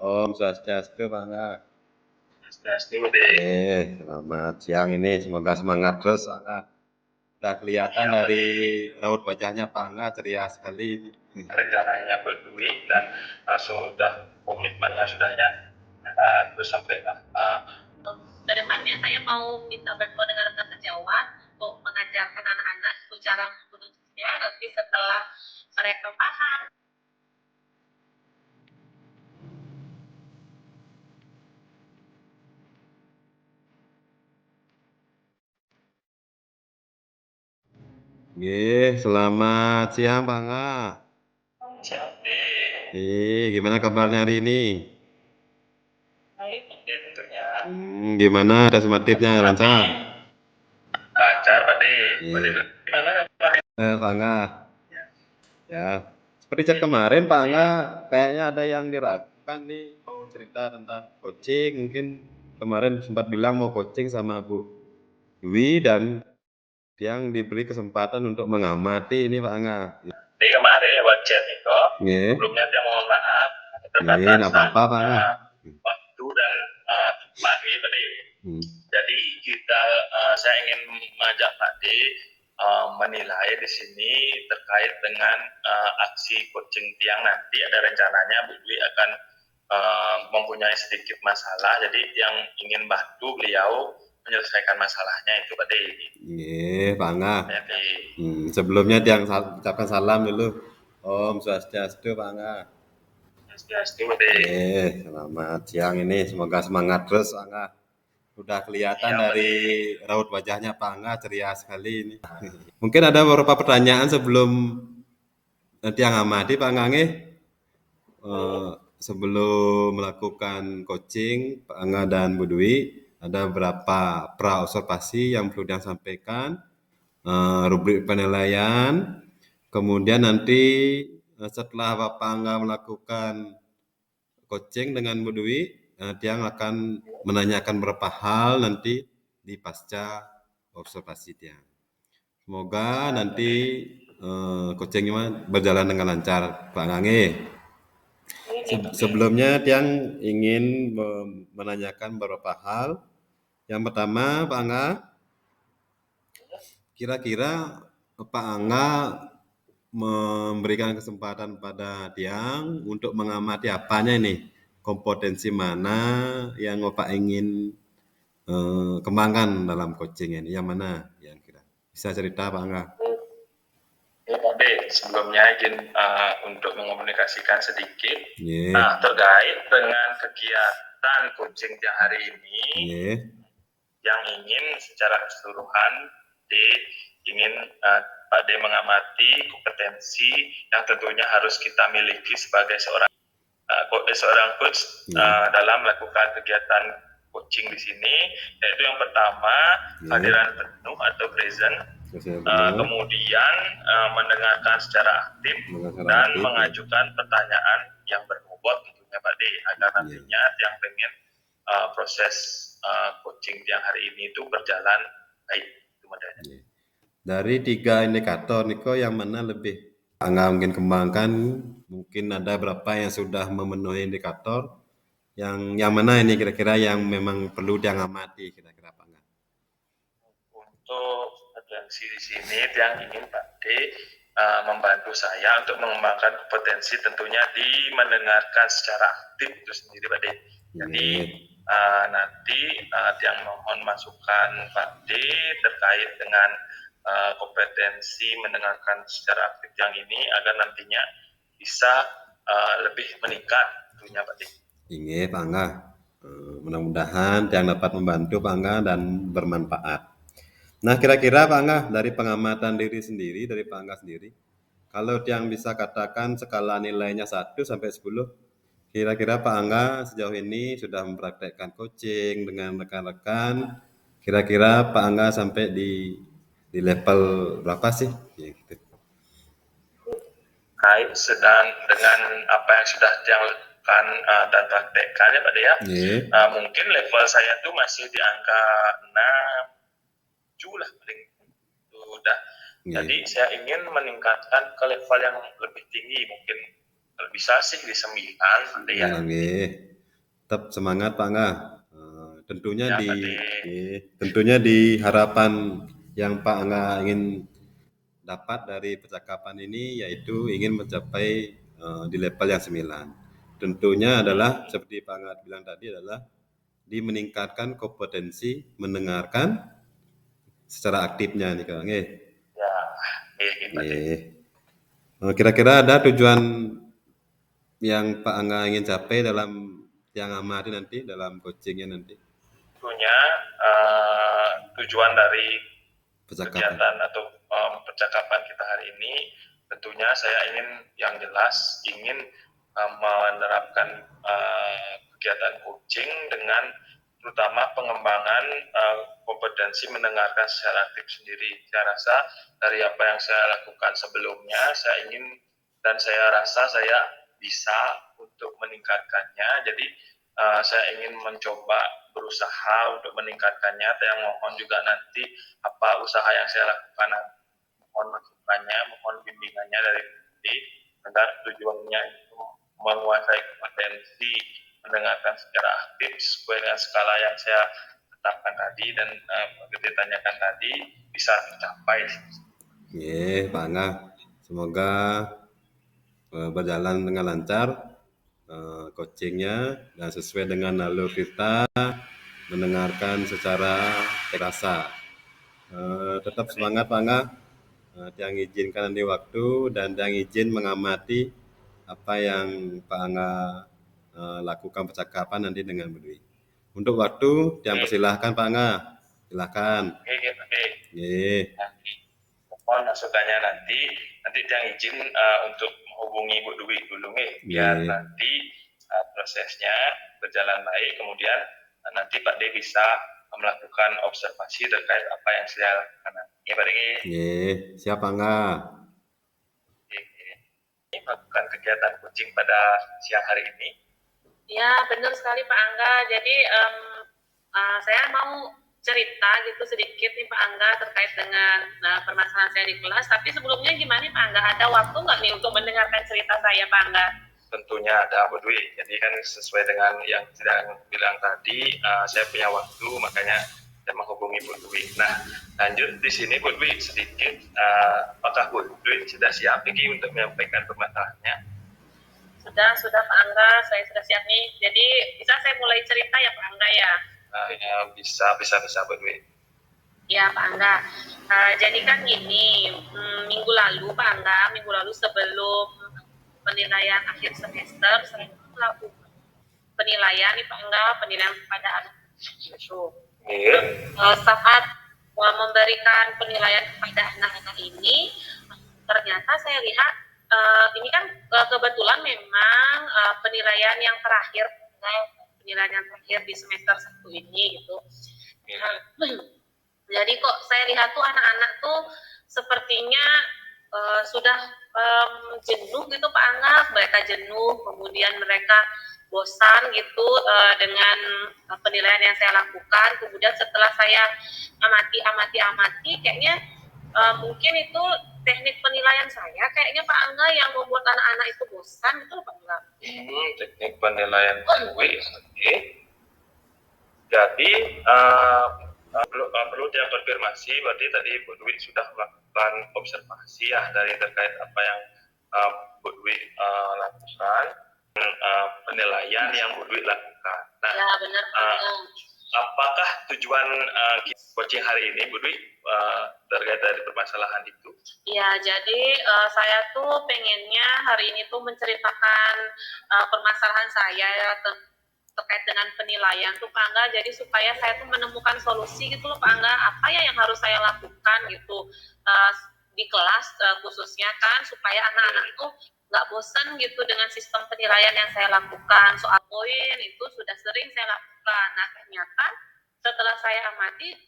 Om Swastiastu, Bangga. Swastiastu, Selamat siang ini. Semoga semangat terus, Bangga. Udah kelihatan dari raut wajahnya Bangga ceria sekali. rencananya berduit dan sudah komitmennya sudahnya terus sampai Kedepannya saya mau minta bantuan dengan rekan sejawat untuk mengajarkan anak-anak cara menulisnya nanti setelah mereka paham. Selamat siang Bangga. siap Gimana kabarnya hari ini? baik tentunya. Gimana ada sematipnya lancar? Lancar Pak De. Gimana Bangga? Ya, seperti chat kemarin Pak Angga, kayaknya ada yang diragukan nih, mau cerita tentang coaching. Mungkin kemarin sempat bilang mau coaching sama Bu Dwi dan yang diberi kesempatan untuk mengamati ini Pak Angga. Di kemarin lewat chat itu, sebelumnya dia mohon maaf Nggak apa-apa Pak Angga. waktu dan tempat Pak De. Jadi saya ingin mengajak Pak De menilai di sini terkait dengan aksi coaching tiang. Nanti ada rencananya Bu Dwi akan mempunyai sedikit masalah, jadi yang ingin bantu beliau menyelesaikan masalahnya itu Pak De. Pak Angga. Sebelumnya tiang ucapkan salam dulu. Om Swastiastu Pak Angga. Swastiastu Pak De. Selamat siang ini, semoga semangat terus Pak Angga. Udah kelihatan dari raut wajahnya Pak Angga ceria sekali ini. Mungkin ada beberapa pertanyaan sebelum nanti yang amati Pak Angga. Sebelum melakukan coaching Pak Angga dan Bu Dwi, ada beberapa pra-observasi yang perlu disampaikan, rubrik penilaian, kemudian nanti setelah Bapak Angga melakukan coaching dengan Bu Dwi, Tiang akan menanyakan beberapa hal nanti di pasca observasi Tiang. Semoga nanti coachingnya berjalan dengan lancar Pak Angge. Sebelumnya Tiang ingin menanyakan beberapa hal. Yang pertama Pak Angga, kira-kira Pak Angga memberikan kesempatan pada Tiang untuk mengamati apanya ini, kompetensi mana yang Bapak ingin kembangkan dalam coaching ini, yang mana yang kira bisa cerita Pak Angga? Pak De, sebelumnya izin untuk mengomunikasikan sedikit terkait dengan kegiatan coaching tiang hari ini yang ingin secara keseluruhan ingin Pak De mengamati kompetensi yang tentunya harus kita miliki sebagai seorang coach dalam melakukan kegiatan coaching di sini, yaitu yang pertama hadiran penuh atau present, kemudian mendengarkan secara aktif dan mengajukan pertanyaan yang berbobot tentunya Pak De, agar nantinya yang pengen proses coaching yang hari ini itu berjalan baik itu modelnya. Dari 3 indikator Niko, yang mana lebih Angga mungkin kembangkan? Mungkin ada berapa yang sudah memenuhi indikator, yang mana ini kira-kira yang memang perlu diamati kira-kira Pak Angga? Untuk potensi di sini yang ingin Pak D membantu saya untuk mengembangkan kompetensi tentunya di mendengarkan secara aktif itu sendiri Pak D. Jadi nanti yang mohon masukan Pak D terkait dengan kompetensi mendengarkan secara aktif yang ini agar nantinya bisa lebih meningkat tentunya Pak D. Pak Angga. Mudah-mudahan yang dapat membantu Pak Angga dan bermanfaat. Nah, kira-kira Pak Angga, dari pengamatan diri sendiri, dari Pak Angga sendiri, kalau yang bisa katakan skala nilainya 1 sampai 10, kira-kira Pak Angga sejauh ini sudah mempraktekkan coaching dengan rekan-rekan, kira-kira Pak Angga sampai di level berapa sih? Gitu. Sedang dengan apa yang sudah dilakukan dan praktekkan ya Pak De ya, mungkin level saya tuh masih di angka 6 lah paling udah. Jadi saya ingin meningkatkan ke level yang lebih tinggi, mungkin bisa sih di 9 Pak De ya. Tetap semangat Pak Angga. Tentunya di harapan yang Pak Angga ingin dapat dari percakapan ini yaitu ingin mencapai di level yang 9. Tentunya adalah seperti Pak Angga bilang tadi adalah meningkatkan kompetensi mendengarkan secara aktifnya nih Kang. Kira-kira ada tujuan yang Pak Angga ingin capai dalam yang amati nanti dalam coachingnya nanti? Tentunya tujuan dari kegiatan atau percakapan kita hari ini, tentunya saya ingin yang jelas ingin menerapkan kegiatan coaching dengan terutama pengembangan kompetensi mendengarkan secara aktif sendiri. Saya rasa dari apa yang saya lakukan sebelumnya, saya ingin dan saya rasa saya bisa untuk meningkatkannya. Jadi saya ingin mencoba berusaha untuk meningkatkannya. Saya mohon juga nanti apa usaha yang saya lakukan, mohon masukannya, mohon bimbingannya dari agar tujuannya itu menguasai kompetensi mendengarkan secara aktif sesuai dengan skala yang saya tetapkan tadi dan ditanyakan tadi bisa tercapai. Pak Angga, semoga berjalan dengan lancar coachingnya dan sesuai dengan alur kita mendengarkan secara terasa. Tetap semangat Pak Angga. Yang izinkan nanti waktu dan yang izin mengamati apa yang Pak Angga lakukan percakapan nanti dengan Bu Dwi. Untuk waktu, yang persilahkan Pak Angga. Silakan. Mohon masukannya nanti yang izin untuk menghubungi Bu Dwi dulu biar nanti prosesnya berjalan baik, kemudian nanti Pak D bisa melakukan observasi terkait apa yang saya lakukan. Pak D. Siap Pak Angga. Ini melakukan kegiatan coaching pada siang hari ini. Ya, benar sekali Pak Angga. Jadi saya mau cerita gitu sedikit nih Pak Angga terkait dengan permasalahan saya di kelas. Tapi sebelumnya gimana Pak Angga? Ada waktu nggak nih untuk mendengarkan cerita saya Pak Angga? Tentunya ada Bu Dwi. Jadi kan sesuai dengan yang sedang bilang tadi, saya punya waktu, makanya saya menghubungi Bu Dwi. Nah, lanjut di sini Bu Dwi sedikit. Apakah Bu Dwi sudah siap lagi untuk menyampaikan permasalahannya? Sudah Pak Angga, saya sudah siap nih. Jadi bisa saya mulai cerita ya Pak Angga ya? Ya, bisa Bu Dwi. Ya Pak Angga, jadi kan gini, minggu lalu Pak Angga, sebelum penilaian akhir semester, saya melakukan penilaian nih Pak Angga, penilaian kepada anak itu. Saat memberikan penilaian kepada anak-anak ini, ternyata saya lihat ini kan kebetulan memang penilaian yang terakhir di semester 1 ini gitu. Jadi kok saya lihat tuh anak-anak tuh sepertinya sudah jenuh gitu Pak Angga, mereka jenuh, kemudian mereka bosan gitu dengan penilaian yang saya lakukan. Kemudian setelah saya amati kayaknya mungkin itu teknik penilaian saya kayaknya Pak Angga yang membuat anak-anak itu bosan gitu Pak Angga. Teknik penilaian oke. Jadi perlu dikonfirmasi, berarti tadi Bu Dwi sudah melakukan observasi ya dari terkait apa yang Bu Dwi lakukan, penilaian yang Bu Dwi lakukan. Nah, ya benar Pak. Apakah tujuan coaching hari ini Bu Dwi terkait dari permasalahan itu? Ya, jadi saya tuh pengennya hari ini tuh menceritakan permasalahan saya terkait dengan penilaian tuh Pak Angga, jadi supaya saya tuh menemukan solusi gitu loh Pak Angga, apa ya yang harus saya lakukan gitu di kelas khususnya kan, supaya anak-anak tuh nggak bosan gitu dengan sistem penilaian yang saya lakukan. Soal poin itu sudah sering saya lakukan. Nah ternyata setelah saya amati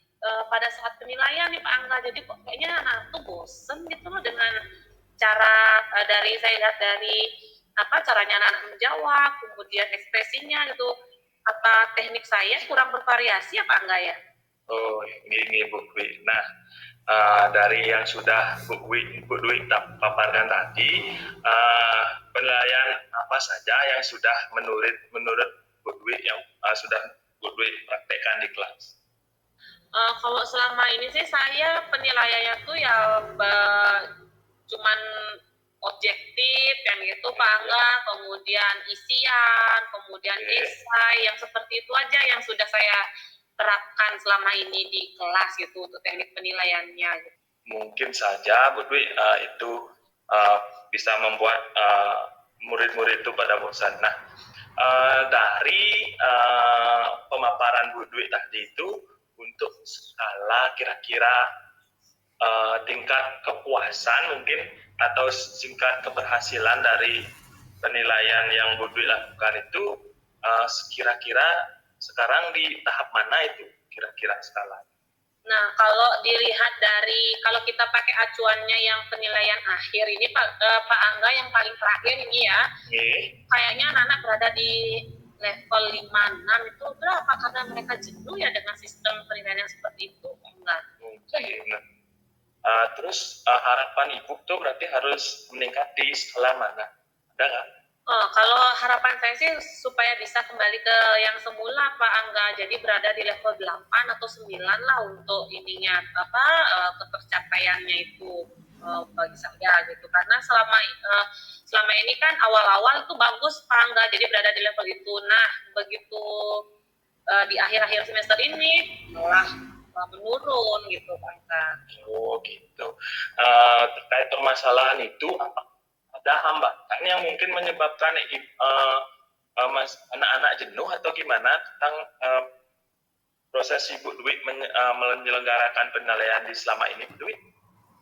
pada saat penilaian nih Pak Angga, jadi kok kayaknya anak tuh bosan gitu loh dengan cara dari saya lihat dari caranya anak-anak menjawab, kemudian ekspresinya gitu, apa teknik saya kurang bervariasi ya Pak Angga ya? Oh ini Bu Dwi. Nah dari yang sudah Bu Dwi paparkan tadi, penilaian apa saja yang sudah menurut Bu Dwi yang sudah Bu Dwi praktekkan di kelas? Kalau selama ini sih saya penilaiannya tuh ya cuman objektif yang itu Pak Angga, kemudian isian, kemudian esai, yang seperti itu aja yang sudah saya terapkan selama ini di kelas gitu untuk teknik penilaiannya. Gitu. Mungkin saja Bu Dwi itu bisa membuat murid-murid itu pada bosan. Nah, dari pemaparan Bu Dwi tadi itu, untuk skala kira-kira tingkat kepuasan mungkin atau tingkat keberhasilan dari penilaian yang Bu Dwi lakukan itu kira-kira sekarang di tahap mana itu kira-kira skala? Nah, kalau dilihat dari, kalau kita pakai acuannya yang penilaian akhir ini Pak Angga yang paling terakhir ini ya, kayaknya anak-anak berada di level 5-6 itu berapa? Karena mereka jenuh ya dengan sistem penilaian yang seperti itu, enggak? Terus harapan Ibu tuh berarti harus meningkat di skala mana? Ada nggak? Kalau harapan saya sih supaya bisa kembali ke yang semula Pak Angga, jadi berada di level 8 atau 9 lah untuk ininya, ketercapaiannya itu bagi saya gitu. Karena selama ini kan awal-awal itu bagus Pak Angga, jadi berada di level itu. Nah, begitu di akhir-akhir semester ini malah menurun gitu Pak Angga. Oh gitu. Terkait permasalahan itu ada hambatan yang mungkin menyebabkan anak-anak jenuh atau gimana tentang proses Ibu Dwi menyelenggarakan penilaian di selama ini, Bu Dwi?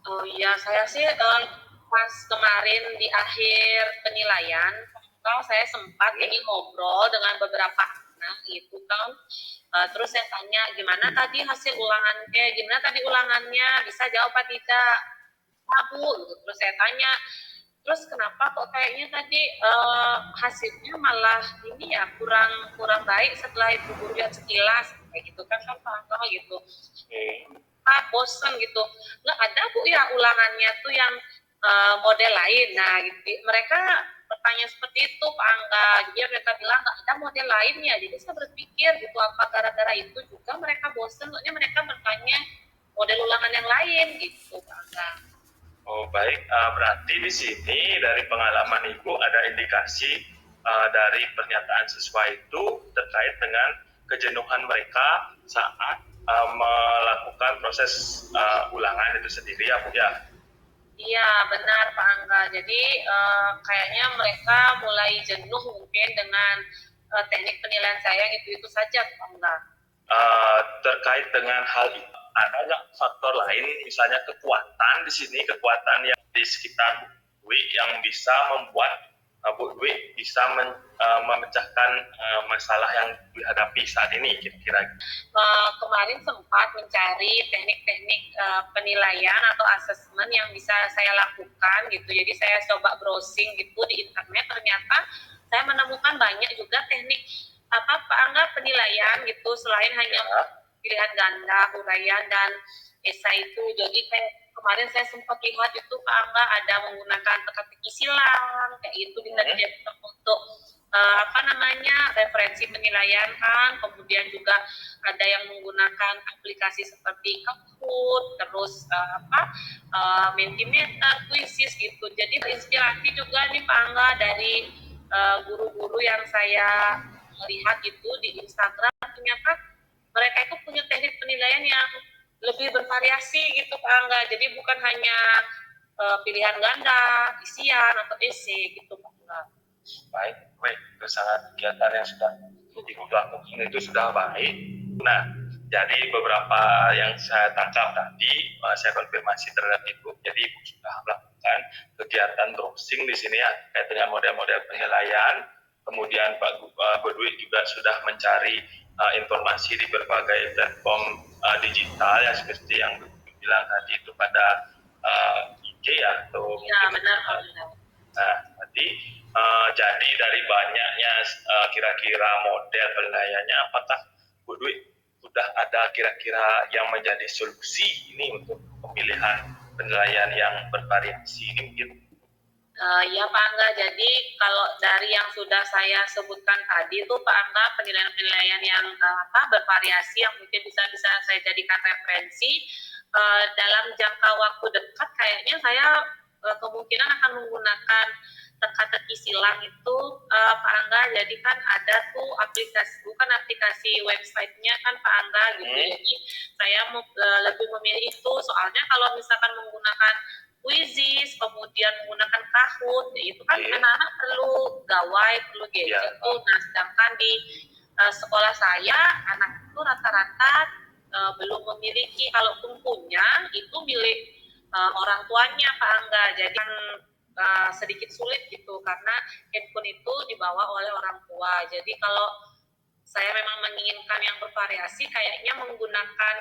Oh iya, saya sih pas kemarin di akhir penilaian, saya sempat ini ngobrol dengan beberapa anak itu kan, terus saya tanya gimana tadi hasil gimana tadi ulangannya, bisa jawab apa tidak? Bu, terus saya tanya, terus kenapa kok kayaknya tadi hasilnya malah ini ya kurang baik setelah Ibu Guru lihat sekilas kayak gitu kan Pak gitu. Bosan gitu, nggak ada Bu ya ulangannya tuh yang model lain. Nah gitu. Mereka bertanya seperti itu Pak Angga, jadi mereka bilang nggak ada model lainnya. Jadi saya berpikir gitu, apa gara-gara itu juga mereka bosan, soalnya mereka bertanya model ulangan yang lain gitu Pak Angga. Oh baik, berarti di sini dari pengalaman Ibu ada indikasi dari pernyataan siswa itu terkait dengan kejenuhan mereka saat melakukan proses ulangan itu sendiri ya Bu ya? Iya benar Pak Angga, jadi kayaknya mereka mulai jenuh mungkin dengan teknik penilaian saya itu saja Pak Angga. Terkait dengan hal itu, ada nggak faktor lain, misalnya kekuatan di sini, kekuatan yang di sekitar Bu Dwi yang bisa membuat Bu Dwi bisa memecahkan masalah yang dihadapi saat ini kira-kira? Kemarin sempat mencari teknik-teknik penilaian atau asesmen yang bisa saya lakukan gitu. Jadi saya coba browsing gitu di internet, ternyata saya menemukan banyak juga teknik Pak Angga penilaian gitu, selain hanya pilihan ganda, uraian, dan esai itu. Jadi kayak kemarin saya sempat lihat itu Pak Angga ada menggunakan teka-teki silang kayak itu dijadikan untuk referensi penilaian kan. Kemudian juga ada yang menggunakan aplikasi seperti Kahoot, terus Mentimeter, Quizzes gitu. Jadi terinspirasi juga nih Pak Angga dari guru-guru yang saya lihat itu di Instagram, ternyata mereka itu punya teknik penilaian yang lebih bervariasi gitu Pak Angga. Jadi bukan hanya pilihan ganda, isian atau esai gitu Pak Angga. Baik, itu sangat kegiatan yang sudah dilakukan itu sudah baik. Nah, jadi beberapa yang saya tangkap tadi, saya konfirmasi terhadap Ibu. Jadi Ibu sudah melakukan kegiatan browsing di sini ya, terkait dengan model-model penilaian. Kemudian Pak Bu Dwi juga sudah mencari informasi di berbagai platform digital ya, seperti yang bilang tadi itu pada IG ya, atau ya, benar. Nah, tadi jadi dari banyaknya kira-kira model penilaiannya, apakah Bu Dwi sudah ada kira-kira yang menjadi solusi ini untuk pemilihan penilaian yang bervariasi ini mungkin? Ya Pak Angga, jadi kalau dari yang sudah saya sebutkan tadi itu Pak Angga, penilaian-penilaian yang bervariasi yang mungkin bisa saya jadikan referensi dalam jangka waktu dekat, kayaknya saya kemungkinan akan menggunakan teka-teki silang itu Pak Angga. Jadi kan ada tuh aplikasi, bukan aplikasi, websitenya kan Pak Angga gitu. Jadi saya lebih memilih itu, soalnya kalau misalkan menggunakan Quizizz, kemudian menggunakan Kahoot, itu kan anak-anak perlu gawai, perlu gadget tuh. Nah, sedangkan di sekolah saya, anak itu rata-rata belum memiliki, kalaupun punya, itu milik orang tuanya Pak Angga. Jadi kan sedikit sulit gitu, karena handphone itu dibawa oleh orang tua. Jadi kalau saya memang menginginkan yang bervariasi, kayaknya menggunakan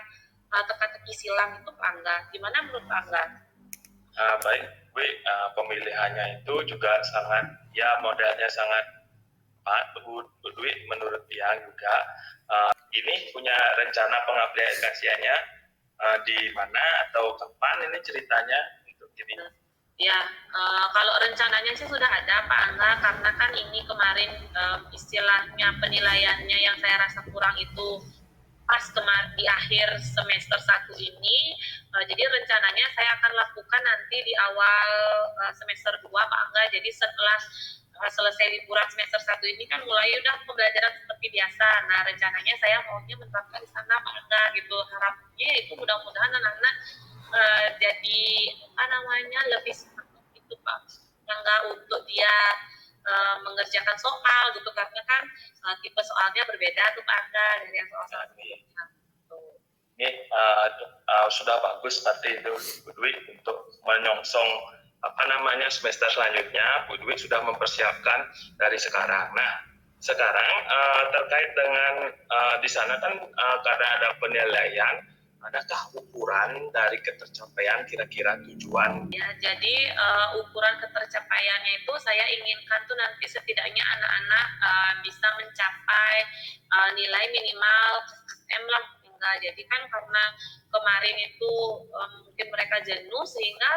teka-teki silang itu Pak Angga. Gimana menurut Pak Angga? Baik, Bu, pemilihannya itu juga sangat, ya modelnya sangat Bu Dwi menurut dia juga. Ini punya rencana pengaplikasiannya di mana atau kapan ini ceritanya untuk ini? Ya, kalau rencananya sih sudah ada Pak Angga, karena kan ini kemarin istilahnya penilaiannya yang saya rasa kurang itu pas kemarin di akhir semester 1 ini. Jadi rencananya saya akan lakukan nanti di awal semester 2 Pak Angga. Jadi setelah selesai liburan semester 1 ini kan mulai udah pembelajaran seperti biasa. Nah, rencananya saya maunya menerapkan di sana Pak Angga gitu. Harapnya itu mudah-mudahan anak-anak jadi lebih semangat gitu Pak Angga untuk dia mengerjakan soal gitu, karena kan tipe soalnya berbeda tuh Pak Angga dari yang soal-soal sebelumnya. Ini sudah bagus seperti itu Bu Dwi untuk menyongsong semester selanjutnya. Bu Dwi sudah mempersiapkan dari sekarang. Nah, sekarang terkait dengan di sana kan karena ada penilaian, adakah ukuran dari ketercapaian kira-kira tujuan? Ya, jadi ukuran ketercapaiannya itu saya inginkan tuh nanti setidaknya anak-anak bisa mencapai nilai minimal KM lah. Jadi kan karena kemarin itu mungkin mereka jenuh, sehingga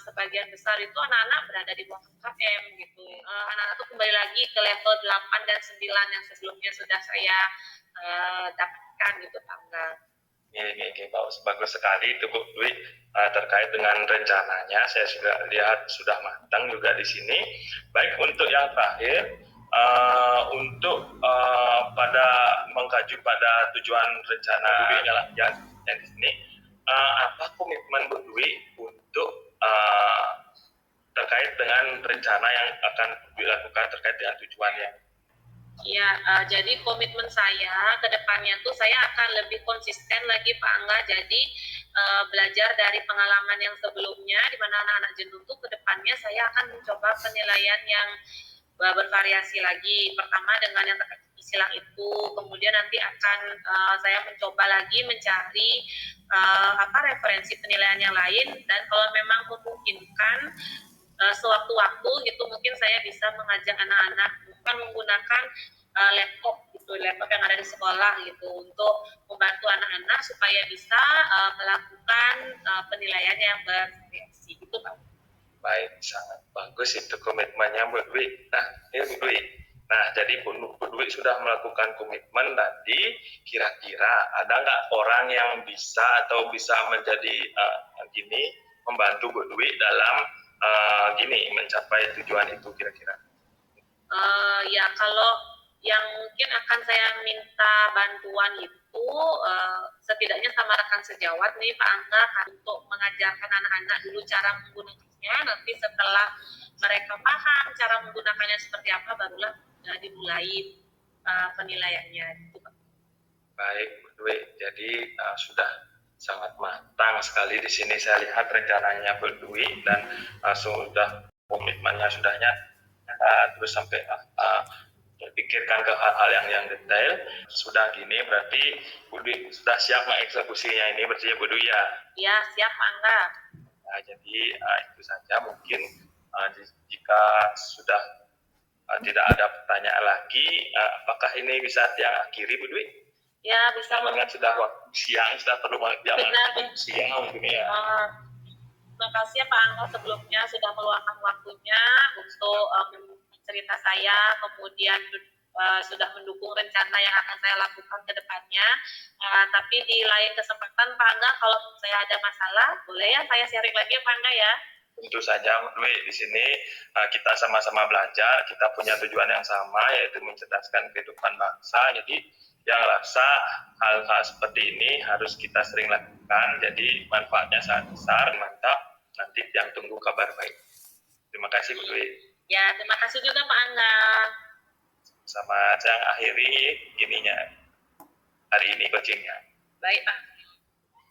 sebagian besar itu anak-anak berada di bawah KM gitu. Anak-anak itu kembali lagi ke level 8 dan 9 yang sebelumnya sudah saya dapatkan gitu tangga. Ini bagus sekali itu Bu Dwi. Terkait dengan rencananya saya sudah lihat sudah matang juga di sini. Baik, untuk yang terakhir untuk pada mengkaji pada tujuan rencana yang di sini, apa komitmen Bu Dwi untuk terkait dengan rencana yang akan dilakukan terkait dengan tujuannya? Ya, jadi komitmen saya ke depannya tuh saya akan lebih konsisten lagi Pak Angga. Jadi belajar dari pengalaman yang sebelumnya di mana anak-anak jenuh tuh, ke depannya saya akan mencoba penilaian yang bervariasi lagi. Pertama dengan yang teka-teki silang itu, kemudian nanti akan saya mencoba lagi mencari referensi penilaian yang lain, dan kalau memang memungkinkan sewaktu-waktu gitu mungkin saya bisa mengajak anak-anak bukan menggunakan laptop gitu, laptop yang ada di sekolah gitu, untuk membantu anak-anak supaya bisa melakukan penilaian yang bervariasi gitu Pak. Baik, sangat bagus itu komitmennya Bu Dwi. Nah, ini Bu Dwi. Nah, jadi Bu Dwi sudah melakukan komitmen tadi, kira-kira ada nggak orang yang bisa atau bisa menjadi membantu Bu Dwi dalam mencapai tujuan itu kira-kira? Ya, kalau yang mungkin akan saya minta bantuan itu setidaknya sama rekan sejawat nih Pak Angga, untuk mengajarkan anak-anak dulu cara menggunakannya. Nanti setelah mereka paham cara menggunakannya seperti apa, barulah dimulai penilaiannya gitu Pak. Baik Bu Dwi, jadi sudah sangat matang sekali di sini saya lihat rencananya Bu Dwi, dan sudah komitmennya sudah nyata, terus sampai berpikirkan ke hal-hal yang detail. Sudah gini berarti Bu Dwi sudah siap mengeksekusinya ini, berarti ya Bu Dwi ya? Ya, siap Pak Angga. Nah, jadi itu saja mungkin. Jika sudah tidak ada pertanyaan lagi, apakah ini bisa diakhiri Bu Dwi? Ya, bisa. Mengingat sudah waktu siang, sudah perlu jam siang mungkin ya. Terima kasih ya Pak Angga sebelumnya sudah meluangkan waktunya untuk cerita saya, kemudian sudah mendukung rencana yang akan saya lakukan ke depannya. Tapi di lain kesempatan Pak Angga, kalau saya ada masalah, boleh ya saya sharing lagi ya Pak Angga ya? Tentu saja, Dwi. Di sini kita sama-sama belajar, kita punya tujuan yang sama, yaitu mencerdaskan kehidupan bangsa. Jadi yang rasa hal-hal seperti ini harus kita sering lakukan. Jadi manfaatnya sangat besar, mantap. Nanti yang tunggu kabar baik. Terima kasih, Bu Dwi. Ya, terima kasih juga Pak Angga. Sama saya akhiri ininya hari ini coachingnya. Baik Pak.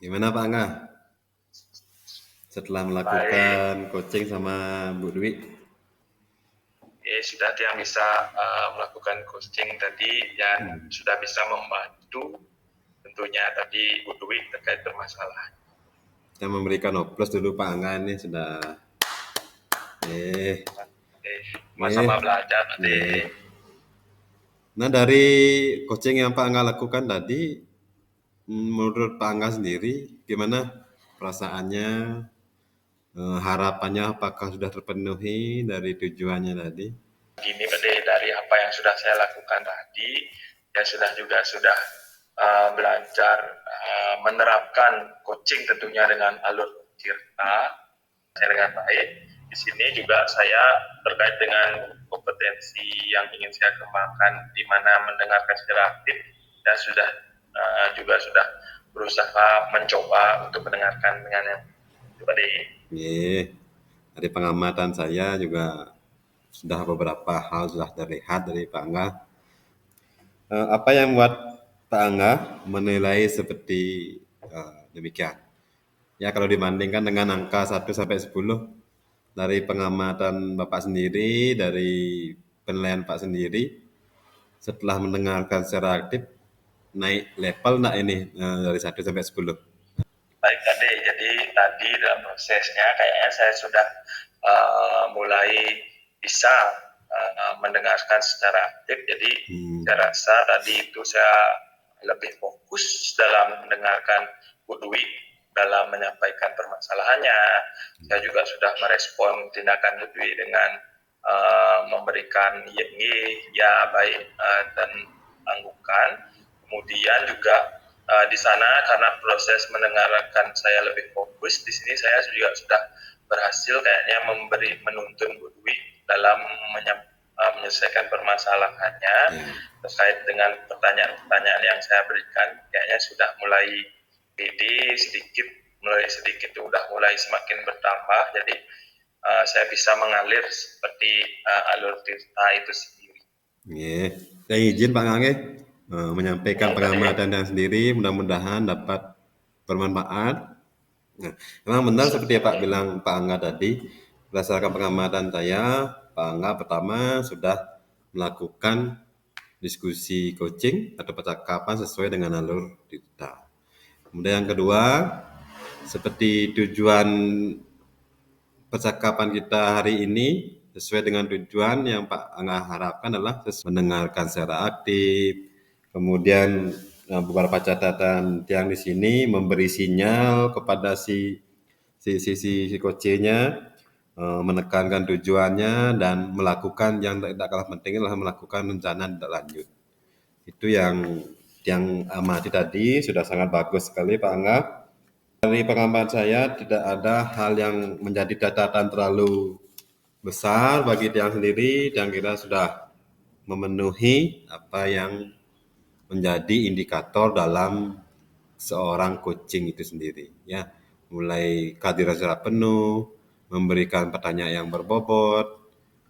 Gimana Pak Angga? Setelah melakukan coaching sama Bu Dwi? Sudah yang bisa melakukan coaching tadi dan sudah bisa membantu tentunya tadi Bu Dwi terkait permasalahan. Kita memberikan oplos dulu Pak Angga ini sudah. Sama-sama belajar nanti. Nah dari coaching yang Pak Angga lakukan tadi, menurut Pak Angga sendiri gimana perasaannya, harapannya apakah sudah terpenuhi dari tujuannya tadi? Gini dari apa yang sudah saya lakukan tadi, ya sudah belajar menerapkan coaching tentunya dengan alur Tirta dengan baik. Di sini juga saya terkait dengan kompetensi yang ingin saya kembangkan, di mana mendengarkan secara aktif, dan sudah berusaha mencoba untuk mendengarkan dengan yang baik. Dari pengamatan saya juga sudah beberapa hal sudah terlihat dari Pak Angga. Apa yang membuat Pak Angga menilai seperti demikian? Ya kalau dibandingkan dengan angka 1 sampai 10 dari pengamatan Bapak sendiri, dari penilaian Pak sendiri, setelah mendengarkan secara aktif, naik level enggak ini dari 1 sampai 10? Baik tadi, jadi tadi dalam prosesnya kayaknya saya sudah mulai bisa mendengarkan secara aktif, jadi saya rasa tadi itu saya lebih fokus dalam mendengarkan Bu Dwi dalam menyampaikan permasalahannya. Saya juga sudah merespon tindakan Bu Dwi dengan memberikan ya baik dan anggukan. Kemudian juga di sana karena proses mendengarkan saya lebih fokus, di sini saya juga sudah berhasil kayaknya menuntun Bu Dwi dalam menyelesaikan permasalahannya terkait dengan pertanyaan-pertanyaan yang saya berikan. Kayaknya sudah mulai sedikit udah mulai semakin bertambah, jadi saya bisa mengalir seperti alur Tirta itu sendiri. Saya izin Pak Angga menyampaikan pengamatan yang sendiri, mudah-mudahan dapat bermanfaat. Nah, memang benar seperti Pak bilang Pak Angga tadi, berdasarkan pengamatan saya, Pak Angga pertama sudah melakukan diskusi coaching atau percakapan sesuai dengan alur Tirta. Kemudian yang kedua, seperti tujuan percakapan kita hari ini sesuai dengan tujuan yang Pak Angga harapkan adalah mendengarkan secara aktif. Kemudian beberapa catatan yang di sini memberi sinyal kepada si coachnya, menekankan tujuannya dan melakukan yang tidak kalah penting adalah melakukan rencana tindak lanjut. Itu yang amati tadi sudah sangat bagus sekali Pak Angga. Dari pengamatan saya tidak ada hal yang menjadi catatan terlalu besar bagi Tiang sendiri, dan kita sudah memenuhi apa yang menjadi indikator dalam seorang coaching itu sendiri, ya, mulai kehadiran secara penuh, memberikan pertanyaan yang berbobot,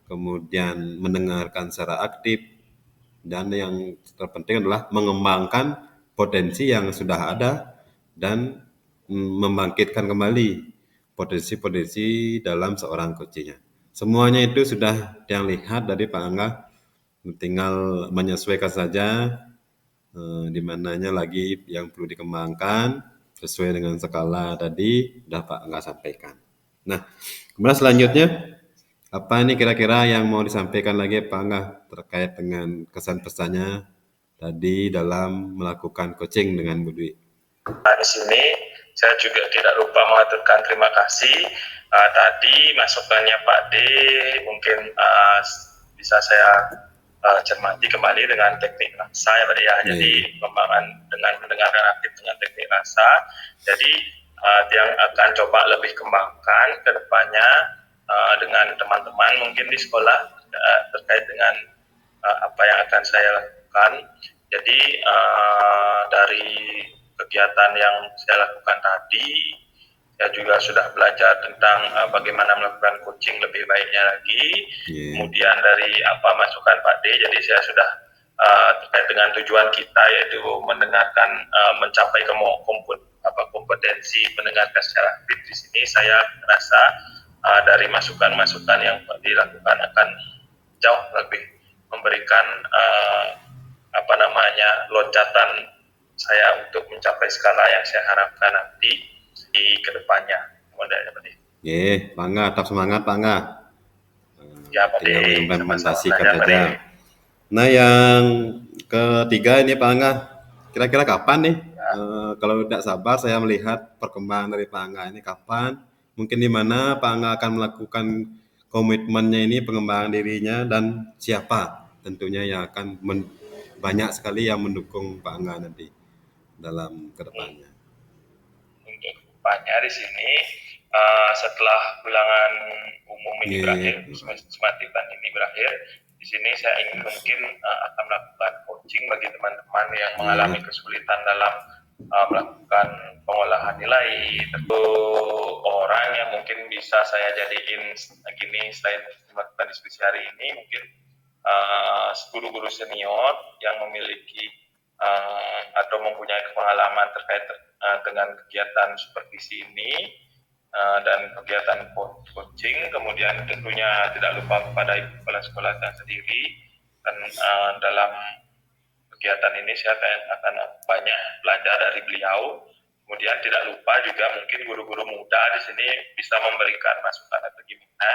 kemudian mendengarkan secara aktif, dan yang terpenting adalah mengembangkan potensi yang sudah ada dan membangkitkan kembali potensi-potensi dalam seorang coachnya. Semuanya itu sudah yang lihat dari Pak Angga, tinggal menyesuaikan saja di mananya lagi yang perlu dikembangkan sesuai dengan skala tadi sudah Pak Angga sampaikan. Nah, kemudian selanjutnya apa ini kira-kira yang mau disampaikan lagi Pak Angga terkait dengan kesan pesannya tadi dalam melakukan coaching dengan Bu Dwi? Di sini Saya juga tidak lupa mengaturkan terima kasih tadi masukannya Pak D, mungkin bisa saya cermati kembali dengan teknik rasa ya Pak D ya. Jadi pengembangan dengan mendengarkan aktif dengan teknik rasa. Jadi yang akan coba lebih kembangkan ke depannya dengan teman-teman mungkin di sekolah terkait dengan apa yang akan saya lakukan. Jadi dari kegiatan yang saya lakukan tadi, saya juga sudah belajar tentang bagaimana melakukan coaching lebih baiknya lagi. Kemudian dari apa masukan Pak D, jadi saya sudah terkait dengan tujuan kita yaitu mendengarkan, mencapai kompetensi mendengarkan secara aktif. Di sini saya merasa dari masukan-masukan yang dilakukan akan jauh lebih memberikan loncatan saya untuk mencapai skala yang saya harapkan nanti di kedepannya. Bangga, tetap semangat Bangga. Ya, Pak tinggal mengimplementasikan saja. Nah, yang ketiga ini Pak Angga, kira-kira kapan nih? Kalau tidak sabar saya melihat perkembangan dari Pak Angga ini kapan? Mungkin di mana Pak Angga akan melakukan komitmennya ini, pengembangan dirinya, dan siapa tentunya yang akan banyak sekali yang mendukung Pak Angga nanti dalam kedepannya. Untuk kedepannya di sini setelah ulangan umum ini berakhir, sematikan ini berakhir, di sini saya ingin mungkin akan melakukan coaching bagi teman-teman yang mengalami kesulitan dalam melakukan pengolahan nilai. Tentu orang yang mungkin bisa saya jadiin gini selain melakukan diskusi hari ini, mungkin guru-guru senior yang memiliki atau mempunyai pengalaman terkait dengan kegiatan supervisi ini dan kegiatan coaching. Kemudian tentunya tidak lupa kepada kepala sekolah dan sendiri, dan dalam kegiatan ini saya akan banyak belajar dari beliau. Kemudian tidak lupa juga mungkin guru-guru muda di sini bisa memberikan masukan atau gimana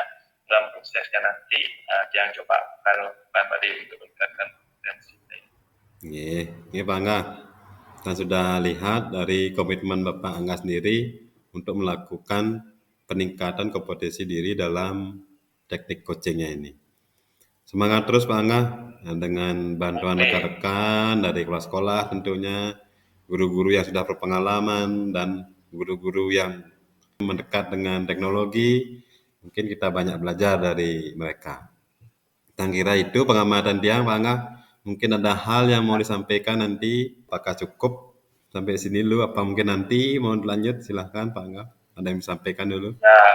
dalam prosesnya nanti yang coba akan lakukan pada untuk meningkatkan kompetensi. Pak Angga, kita sudah lihat dari komitmen Bapak Angga sendiri untuk melakukan peningkatan kompetensi diri dalam teknik coachingnya ini. Semangat terus Pak Angga, dengan bantuan rekan-rekan dari kepala sekolah tentunya, guru-guru yang sudah berpengalaman dan guru-guru yang mendekat dengan teknologi, mungkin kita banyak belajar dari mereka. Dan kira itu pengamatan dia Pak Angga. Mungkin ada hal yang mau disampaikan nanti, apakah cukup sampai sini dulu, apa mungkin nanti mau lanjut, silahkan Pak Angga, ada yang disampaikan dulu. Ya,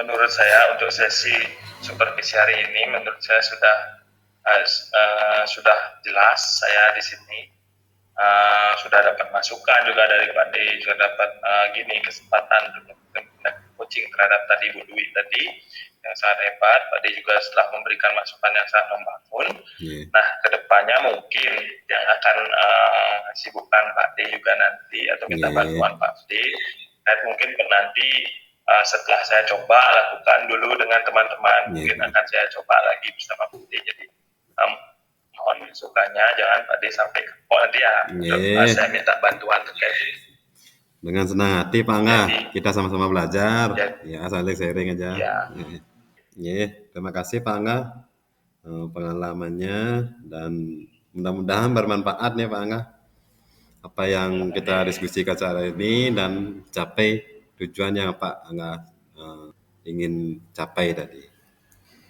menurut saya untuk sesi supervisi hari ini, menurut saya sudah jelas. Saya di sini sudah dapat masukan juga dari Pak D, juga dapat kesempatan untuk coaching terhadap tadi Bu Dwi tadi yang sangat hebat. Pak D juga setelah memberikan masukan yang sangat membangun. Nah, kedepannya mungkin yang akan sibukkan Pak D juga nanti atau kita bantuan Pak D, mungkin nanti setelah saya coba lakukan dulu dengan teman-teman, mungkin akan saya coba lagi bersama Pak D. Jadi mohon masukannya, jangan Pak D sampai nanti ya. Saya minta bantuan terkait. Dengan senang hati Pak Angga, kita sama-sama belajar, ya saling sharing aja. Terima kasih Pak Angga pengalamannya, dan mudah-mudahan bermanfaat nih Pak Angga apa yang kita diskusikan saat ini dan capai tujuan yang Pak Angga ingin capai tadi.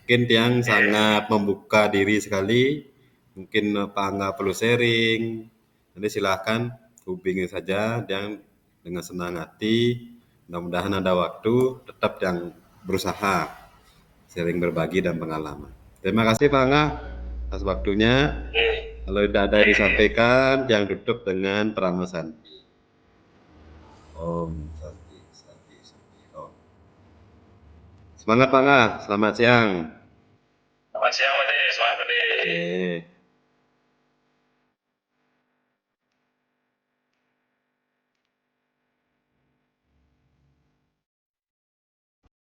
Mungkin yang sangat membuka diri sekali, mungkin Pak Angga perlu sharing, nanti silahkan hubungi saja yang dengan senang hati. Mudah-mudahan ada waktu, tetap yang berusaha sering berbagi dan pengalaman. Terima kasih Pak Angga atas waktunya. Kalau tidak ada yang disampaikan, yang tutup dengan Pranama Santi. Om Santi, Santi, Santi, Om. Semangat Pak Angga, selamat siang. Selamat siang Pak D, semangat Pak D.